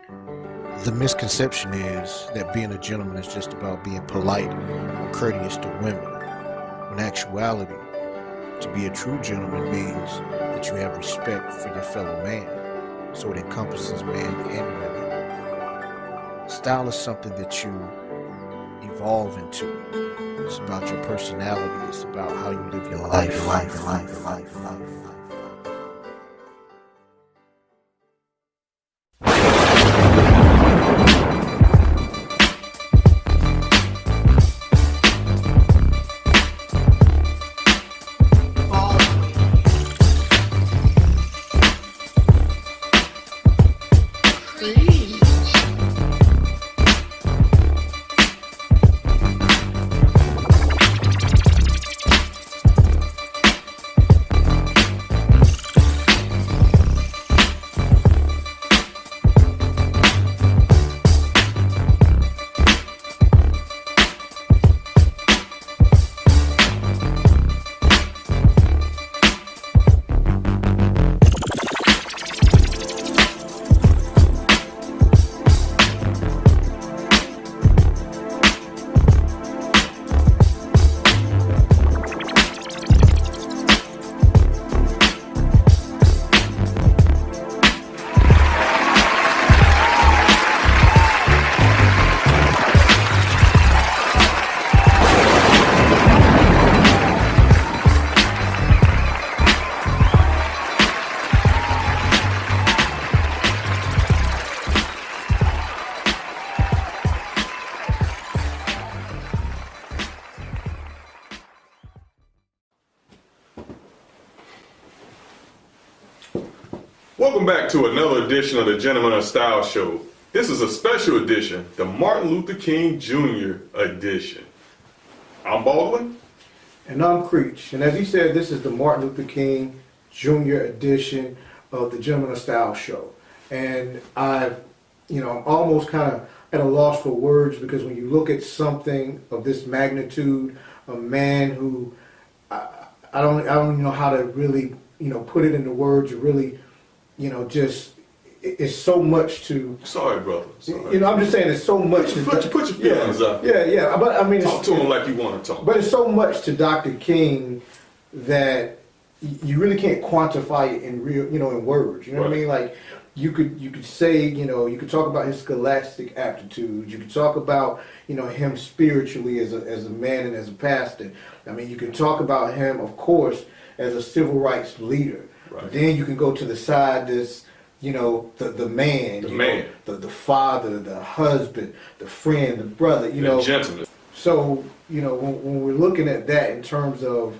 The misconception is that being a gentleman is just about being polite or courteous to women. In actuality, to be a true gentleman means that you have respect for your fellow man, so it encompasses men and women. Style is something that you evolve into. It's about your personality. It's about how you live your life. Welcome back to another edition of the Gentleman of Style Show. This is a special edition, the Martin Luther King Jr. edition. I'm Baldwin. And I'm Creech. And as he said, this is the Martin Luther King Jr. edition of the Gentleman of Style Show. And I'm almost kind of at a loss for words, because when you look at something of this magnitude, a man who I don't even know how to really put it into words, or really just it's so much to. Sorry, brother. Sorry. I'm just saying it's so much. Put your feelings up. Yeah. But I mean, talk to him like you want to talk. But it's so much to Dr. King that you really can't quantify it in real, in words. You know what I mean? Like you could say, you could talk about his scholastic aptitude. You could talk about, him spiritually as a man and as a pastor. I mean, you can talk about him, of course, as a civil rights leader. Right. Then you can go to the side that's, the man, the father, the husband, the friend, the brother, the gentleman. So, when we're looking at that in terms of,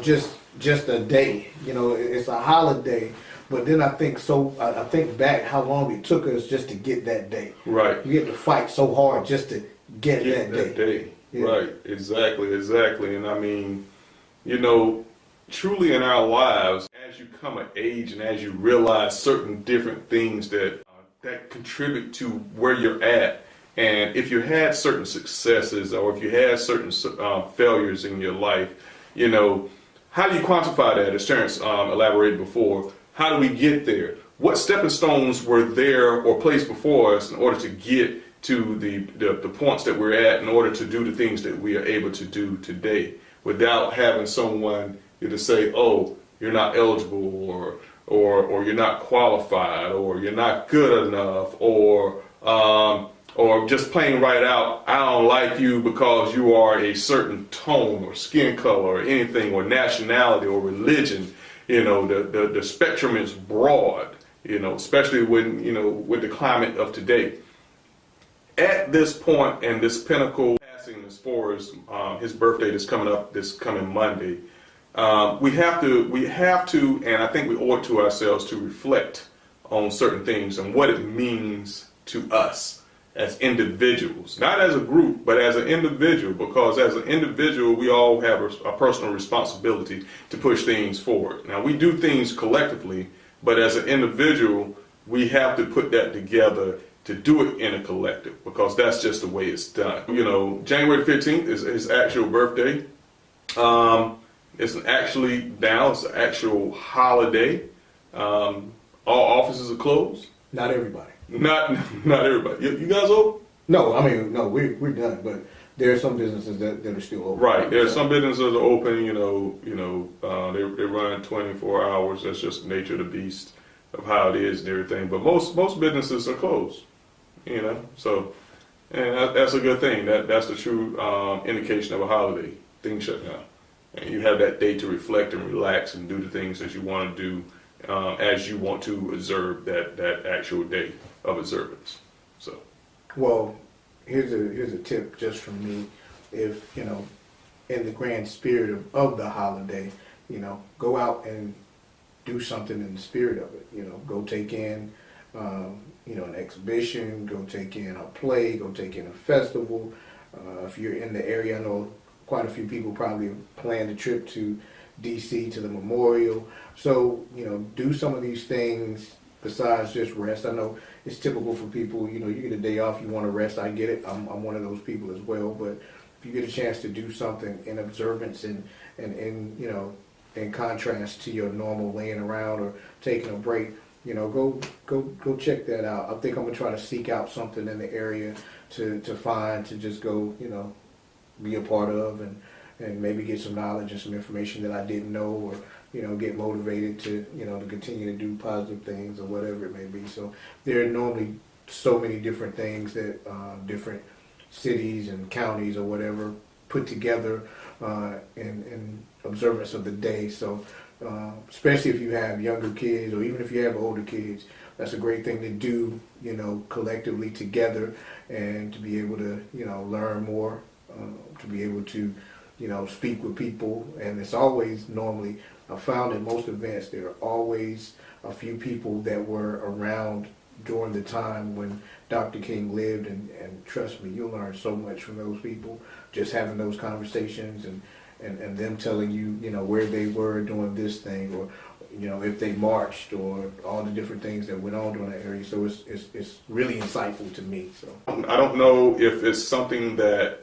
just a day, it's a holiday, but then I think back how long it took us just to get that day. Right. We had to fight so hard just to get that day. Yeah. Right. Exactly. And I mean, truly in our lives, as you come of age and as you realize certain different things that contribute to where you're at, and if you had certain successes or if you had certain failures in your life, how do you quantify that? As Terrence elaborated before, how do we get there? What stepping stones were there or placed before us in order to get to the points that we're at, in order to do the things that we are able to do today, without having someone to say, oh, you're not eligible, or you're not qualified, or you're not good enough, or just plain right out, I don't like you because you are a certain tone or skin color or anything, or nationality or religion. The spectrum is broad, especially when, with the climate of today. At this point and this pinnacle passing as far as his birthday that's coming up this coming Monday, we have to, and I think we owe it to ourselves to reflect on certain things and what it means to us as individuals, not as a group, but as an individual, because as an individual, we all have a personal responsibility to push things forward. Now, we do things collectively, but as an individual, we have to put that together to do it in a collective, because that's just the way it's done. January 15th is his actual birthday. It's an actual holiday. All offices are closed. Not everybody. Not everybody. You guys open? No, I mean, no, we're done, but there are some businesses that are still open. Right. There are some businesses that are open. They run 24 hours. That's just the nature of the beast of how it is and everything. But most businesses are closed. So, and that's a good thing. That's the true indication of a holiday. Things shut down, and you have that day to reflect and relax and do the things that you want to do as you want to observe that actual day of observance. So, well, here's a tip just from me. If in the grand spirit of the holiday, go out and do something in the spirit of it. Go take in an exhibition, go take in a play, go take in a festival. If you're in the area, I know quite a few people probably planned a trip to DC to the memorial. So, do some of these things besides just rest. I know it's typical for people, you get a day off, you want to rest. I get it. I'm one of those people as well. But if you get a chance to do something in observance and in contrast to your normal laying around or taking a break, go check that out. I think I'm gonna try to seek out something in the area to find, to just go, be a part of and maybe get some knowledge and some information that I didn't know, or get motivated to to continue to do positive things or whatever it may be. So there are normally so many different things that different cities and counties or whatever put together in observance of the day. So especially if you have younger kids or even if you have older kids, that's a great thing to do, collectively together, and to be able to, learn more, to be able to, speak with people. And it's always normally, I found at most events, there are always a few people that were around during the time when Dr. King lived, and trust me, you'll learn so much from those people, just having those conversations and them telling you, where they were doing this thing, or, if they marched, or all the different things that went on during that area. So it's really insightful to me. So I don't know if it's something that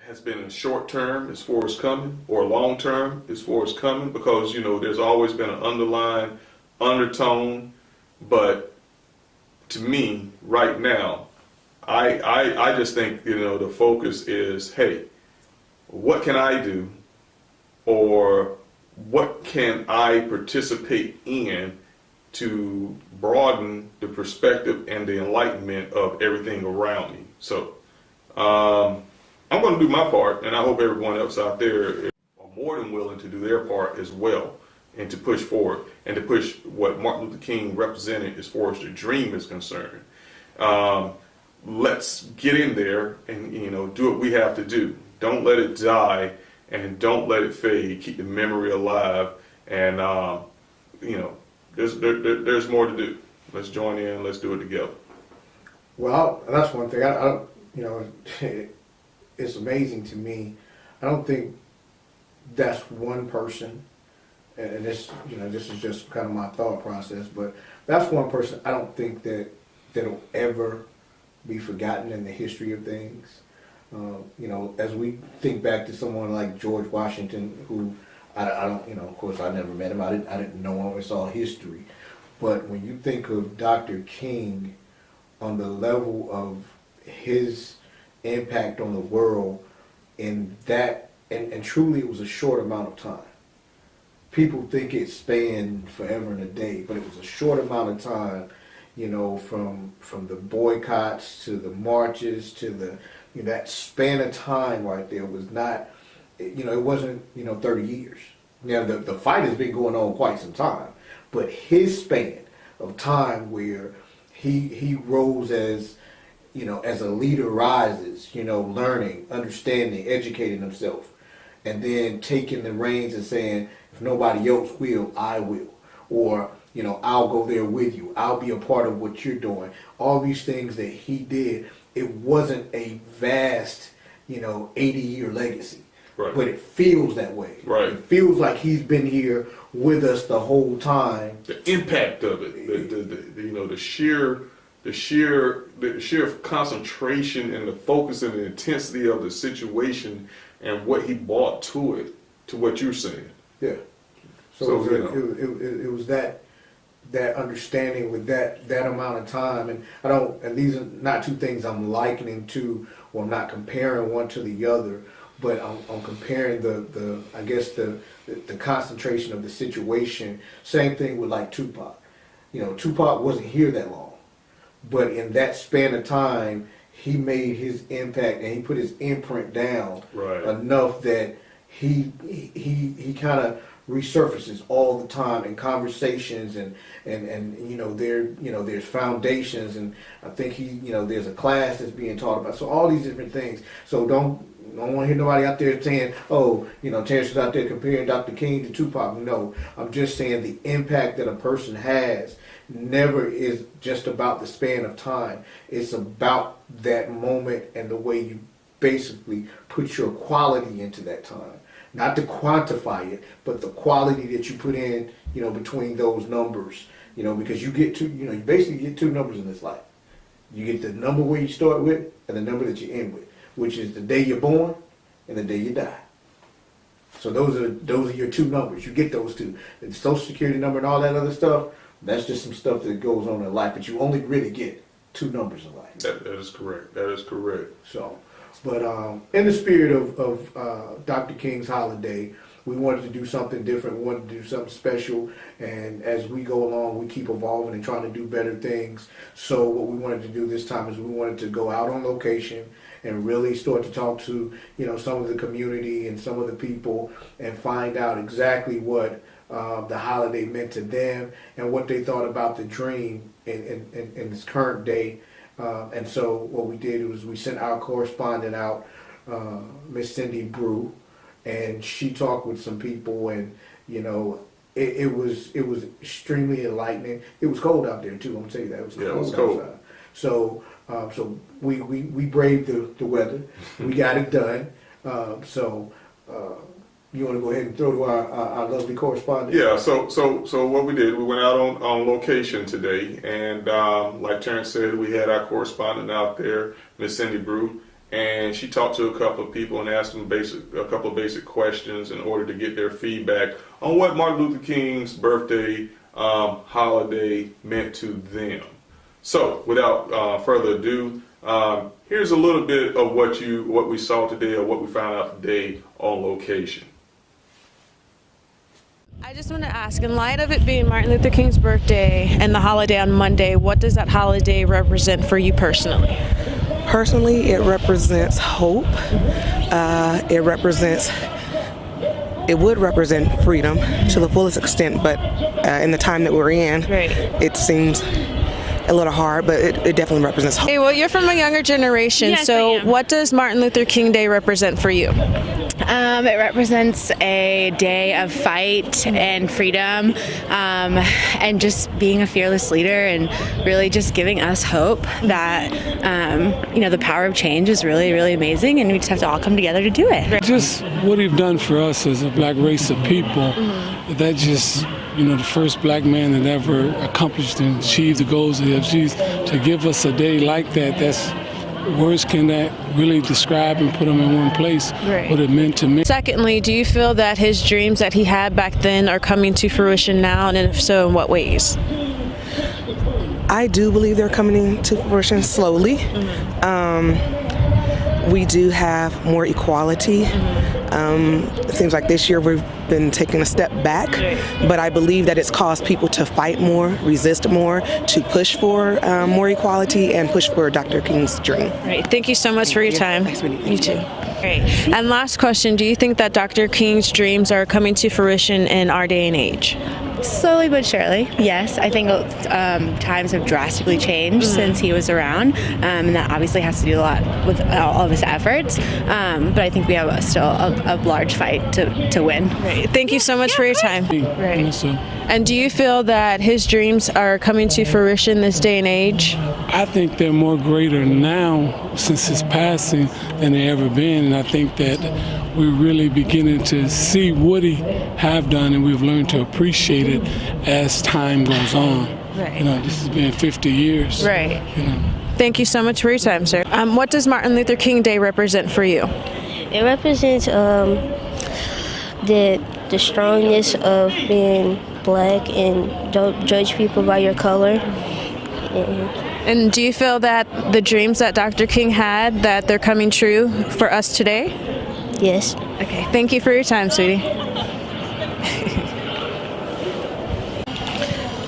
has been short term as far as coming, or long term as far as coming, because there's always been an underlying undertone. But to me, right now, I just think the focus is, hey, what can I do, or what can I participate in to broaden the perspective and the enlightenment of everything around me. So I'm going to do my part, and I hope everyone else out there are more than willing to do their part as well, and to push forward and to push what Martin Luther King represented as far as the dream is concerned. Let's get in there and do what we have to do. Don't let it die, and don't let it fade. Keep the memory alive, and there's more to do. Let's join in. Let's do it together. Well, that's one thing. I it's amazing to me. I don't think that's one person, and this is just kind of my thought process, but that's one person I don't think that'll ever be forgotten in the history of things. As we think back to someone like George Washington, who I don't, of course I never met him. I didn't know him. It's all history. But when you think of Dr. King on the level of his impact on the world in that, and truly it was a short amount of time. People think it spanned forever and a day, but it was a short amount of time, from the boycotts to the marches to the, that span of time right there was not, it wasn't, 30 years. Now, the fight has been going on quite some time, but his span of time where he rose as, as a leader rises, learning, understanding, educating himself, and then taking the reins and saying, if nobody else will, I will. Or, I'll go there with you. I'll be a part of what you're doing. All these things that he did, it wasn't a vast, 80-year legacy. Right. But it feels that way. Right. It feels like he's been here with us the whole time. The impact of it, the sheer concentration and the focus and the intensity of the situation and what he brought to it, to what you're saying. Yeah. So it was that that understanding with that amount of time. And I don't, and these are not two things I'm likening to, or I'm not comparing one to the other, but I'm comparing the I guess the concentration of the situation. Same thing with like Tupac. You know, Tupac wasn't here that long, but in that span of time, he made his impact and he put his imprint down enough that he kind of resurfaces all the time in conversations and there's foundations, and I think there's a class that's being taught about, so all these different things. So don't want to hear nobody out there saying, oh, Terrence is out there comparing Dr. King to Tupac. No, I'm just saying the impact that a person has never is just about the span of time. It's about that moment and the way you basically put your quality into that time. Not to quantify it, but the quality that you put in, between those numbers, because you get you basically get two numbers in this life. You get the number where you start with and the number that you end with, which is the day you're born and the day you die. So those are your two numbers. You get those two. The Social Security number and all that other stuff, that's just some stuff that goes on in life, but you only really get two numbers in life. That is correct. That is correct. So, but in the spirit of Dr. King's holiday, we wanted to do something different. We wanted to do something special, and as we go along, we keep evolving and trying to do better things. So what we wanted to do this time is we wanted to go out on location and really start to talk to some of the community and some of the people and find out exactly what the holiday meant to them and what they thought about the dream in this current day. And so what we did was we sent our correspondent out, Miss Cindy Brew, and she talked with some people, and it was extremely enlightening. It was cold out there too. I'm gonna tell you that it was cold outside. So we braved the weather. We got it done. You want to go ahead and throw to our lovely correspondent? Yeah, so what we did, we went out on location today, and like Terrence said, we had our correspondent out there, Miss Cindy Brew, and she talked to a couple of people and asked them a couple of basic questions in order to get their feedback on what Martin Luther King's birthday holiday meant to them. So without further ado, here's a little bit of what we saw today, or what we found out today on location. I just want to ask, in light of it being Martin Luther King's birthday and the holiday on Monday, what does that holiday represent for you personally? Personally, it represents hope. It would represent freedom to the fullest extent, but in the time that we're in, it seems a little hard, but it definitely represents hope. Hey, well, you're from a younger generation, Yes, so what does Martin Luther King Day represent for you? It represents a day of fight and freedom, and just being a fearless leader, and really just giving us hope that the power of change is really, really amazing, and we just have to all come together to do it. Just what he's done for us as a black race of people, that just, the first black man that ever accomplished and achieved the goals of the FGs, to give us a day like that, words cannot really describe and put them in one place what it meant to me. Secondly, do you feel that his dreams that he had back then are coming to fruition now, and if so, in what ways? I do believe they're coming to fruition slowly. We do have more equality. It seems like this year we've been taking a step back, but I believe that it's caused people to fight more, resist more, to push for more equality and push for Dr. King's dream. Right. Thank you so much for your time. Thanks, Winnie. You too. Great. And last question, do you think that Dr. King's dreams are coming to fruition in our day and age? Slowly but surely, yes. I think times have drastically changed since he was around, and that obviously has to do a lot with all of his efforts. But I think we have still a large fight to win. Right. Thank you so much for your time. Right. And do you feel that his dreams are coming to fruition this day and age? I think they're more greater now since his passing than they ever been, and I think that we're really beginning to see what he have done, and we've learned to appreciate it as time goes on. Right. This has been 50 years. Right. Thank you so much for your time, sir. What does Martin Luther King Day represent for you? It represents the strongness of being black and don't judge people by your color. And do you feel that the dreams that Dr. King had, that they're coming true for us today? Yes. Okay, thank you for your time, sweetie.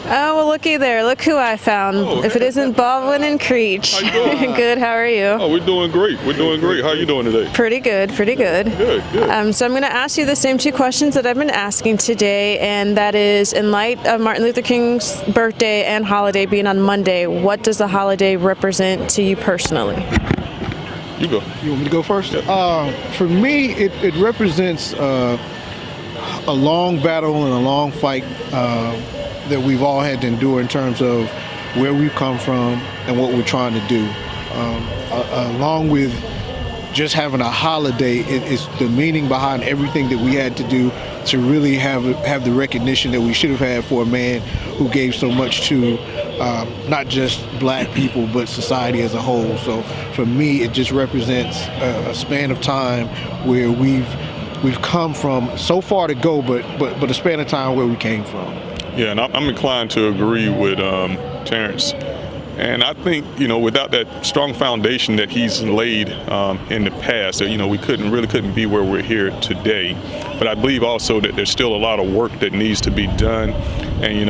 Oh, well, looky there. Look who I found. If it isn't Baldwin and Creech. How you doing? Good, how are you? Oh, we're doing great. We're doing great. How you doing today? Pretty good, pretty good. Good. So I'm going to ask you the same two questions that I've been asking today, and that is, in light of Martin Luther King's birthday and holiday being on Monday, what does the holiday represent to you personally? You go. You want me to go first? For me, it represents a long battle and a long fight that we've all had to endure in terms of where we've come from and what we're trying to do. Along with just having a holiday, it's the meaning behind everything that we had to do to really have the recognition that we should have had for a man who gave so much to not just black people but society as a whole. So for me, it just represents a span of time where we've come from so far to go, but a span of time where we came from. Yeah, and I'm inclined to agree with Terrence. And I think, without that strong foundation that he's laid in the past, that, we couldn't be where we're here today. But I believe also that there's still a lot of work that needs to be done. And,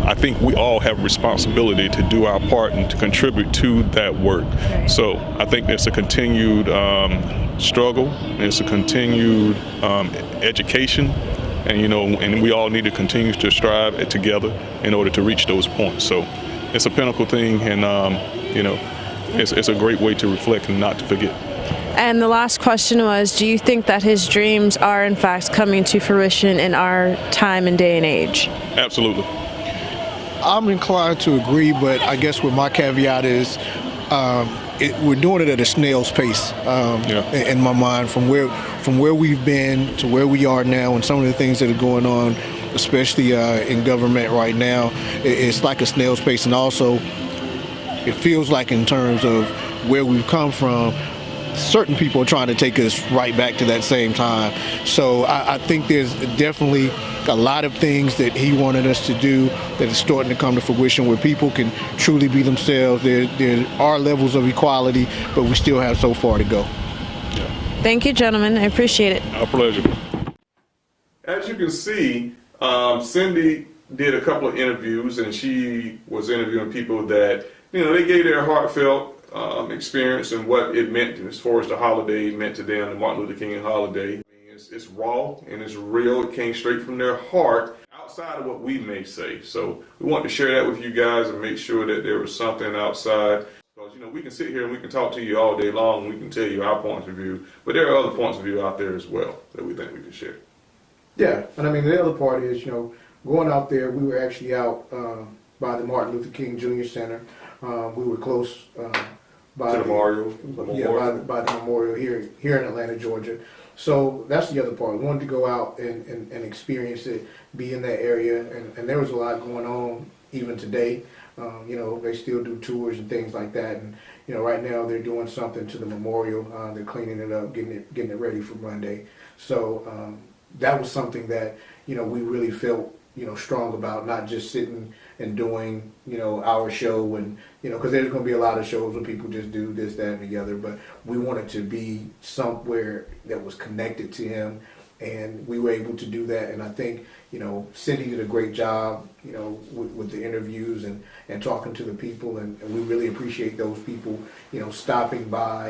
I think we all have responsibility to do our part and to contribute to that work. So I think there's a continued struggle, there's a continued education. And, and we all need to continue to strive together in order to reach those points. So it's a pinnacle thing, and, it's a great way to reflect and not to forget. And the last question was, do you think that his dreams are in fact coming to fruition in our time and day and age? Absolutely. I'm inclined to agree, but I guess what my caveat is, we're doing it at a snail's pace in my mind, from where we've been to where we are now, and some of the things that are going on, especially in government right now. It's like a snail's pace, and also it feels like, in terms of where we've come from, certain people are trying to take us right back to that same time. So I think there's definitely a lot of things that he wanted us to do that is starting to come to fruition, where people can truly be themselves. There are levels of equality, but we still have so far to go. Thank you, gentlemen. I appreciate it. Our pleasure. As you can see, Cindy did a couple of interviews, and she was interviewing people that, they gave their heartfelt experience and what it meant as far as the holiday meant to them, the Martin Luther King holiday. I mean, it's raw and it's real. It came straight from their heart, outside of what we may say. So we want to share that with you guys and make sure that there was something outside. Because, we can sit here and we can talk to you all day long and we can tell you our points of view, but there are other points of view out there as well that we think we can share. Yeah, and I mean, the other part is, going out there, we were actually out by the Martin Luther King Jr. Center. We were close by the memorial. By the memorial here in Atlanta, Georgia. So that's the other part. We wanted to go out and experience it, be in that area, and there was a lot going on even today. They still do tours and things like that, and right now they're doing something to the memorial. They're cleaning it up, getting it ready for Monday. So that was something that we really felt strong about, not just sitting and doing our show, and because there's going to be a lot of shows where people just do this, that, and the other, but we wanted to be somewhere that was connected to him, and we were able to do that. And I think Cindy did a great job with the interviews and talking to the people, and we really appreciate those people stopping by,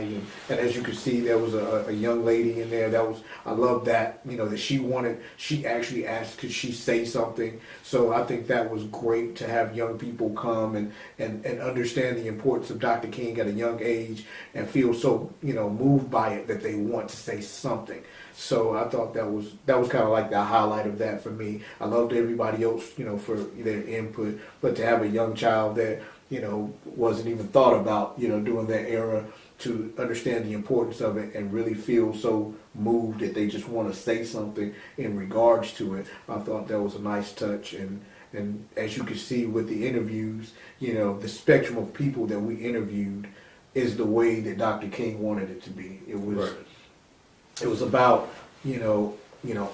and as you can see, there was a young lady in there I love that that she actually asked, could she say something. So I think that was great to have young people come and understand the importance of Dr. King at a young age and feel so moved by it that they want to say something. So I thought that was kind of like the highlight of that for me. I loved everybody else for their input, but to have a young child that wasn't even thought about during that era, to understand the importance of it and really feel so moved that they just want to say something in regards to it, I thought that was a nice touch. And as you can see with the interviews, the spectrum of people that we interviewed is the way that Dr. King wanted it to be. It was about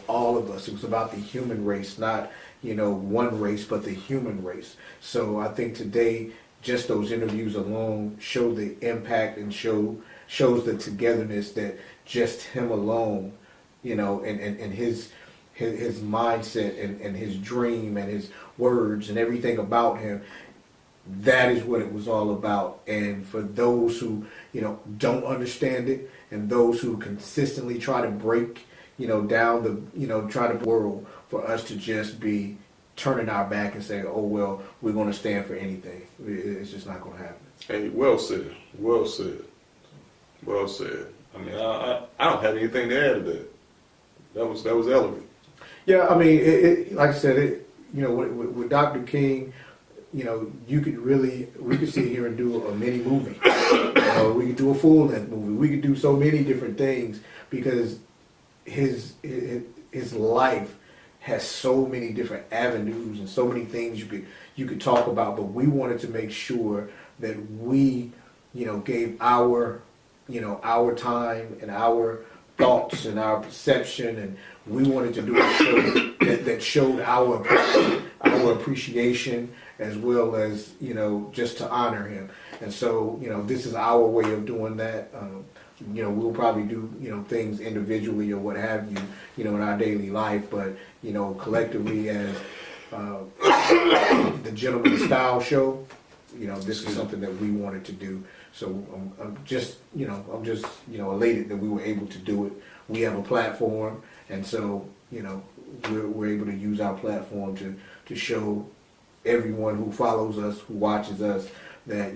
all of us. It was about the human race, not, one race, but the human race. So I think today, just those interviews alone show the impact and shows the togetherness that just him alone, and his mindset and his dream and his words and everything about him, that is what it was all about. And for those who, don't understand it, and those who consistently try to break, down the, try to world, for us to just be turning our back and saying, oh, well, we're going to stand for anything. It's just not going to happen. Hey, well said. Well said. Well said. I mean, I don't have anything to add to that. That was elegant. Yeah, I mean, like I said, with Dr. King, we could sit here and do a mini movie. We could do a full length movie. We could do so many different things because his life has so many different avenues and so many things you could talk about. But we wanted to make sure that we, gave our time and our thoughts and our perception, and we wanted to do a show that showed our appreciation, as well as, just to honor him. And so, this is our way of doing that. We'll probably do, things individually or what have you, in our daily life, but, collectively as the Gentleman Style Show, this is something that we wanted to do. So I'm just elated that we were able to do it. We have a platform, and so, we're able to use our platform to show everyone who follows us, who watches us, that,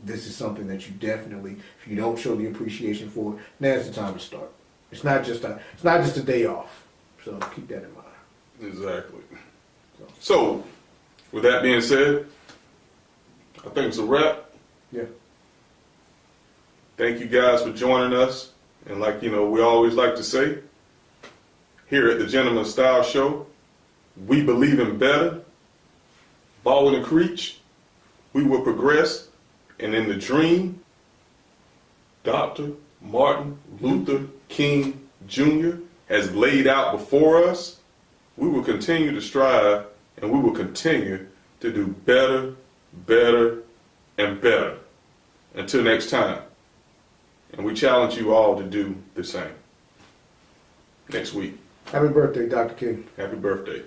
this is something that you definitely, if you don't show the appreciation for, now's the time to start. It's not just a day off. So keep that in mind. Exactly. So, with that being said, I think it's a wrap. Yeah. Thank you guys for joining us. And like, we always like to say, here at the Gentleman Style Show, we believe in better. Baldwin and Creech, we will progress. And in the dream, Dr. Martin Luther King Jr. has laid out before us, we will continue to strive, and we will continue to do better, better, and better. Until next time. And we challenge you all to do the same. Next week. Happy birthday, Dr. King. Happy birthday.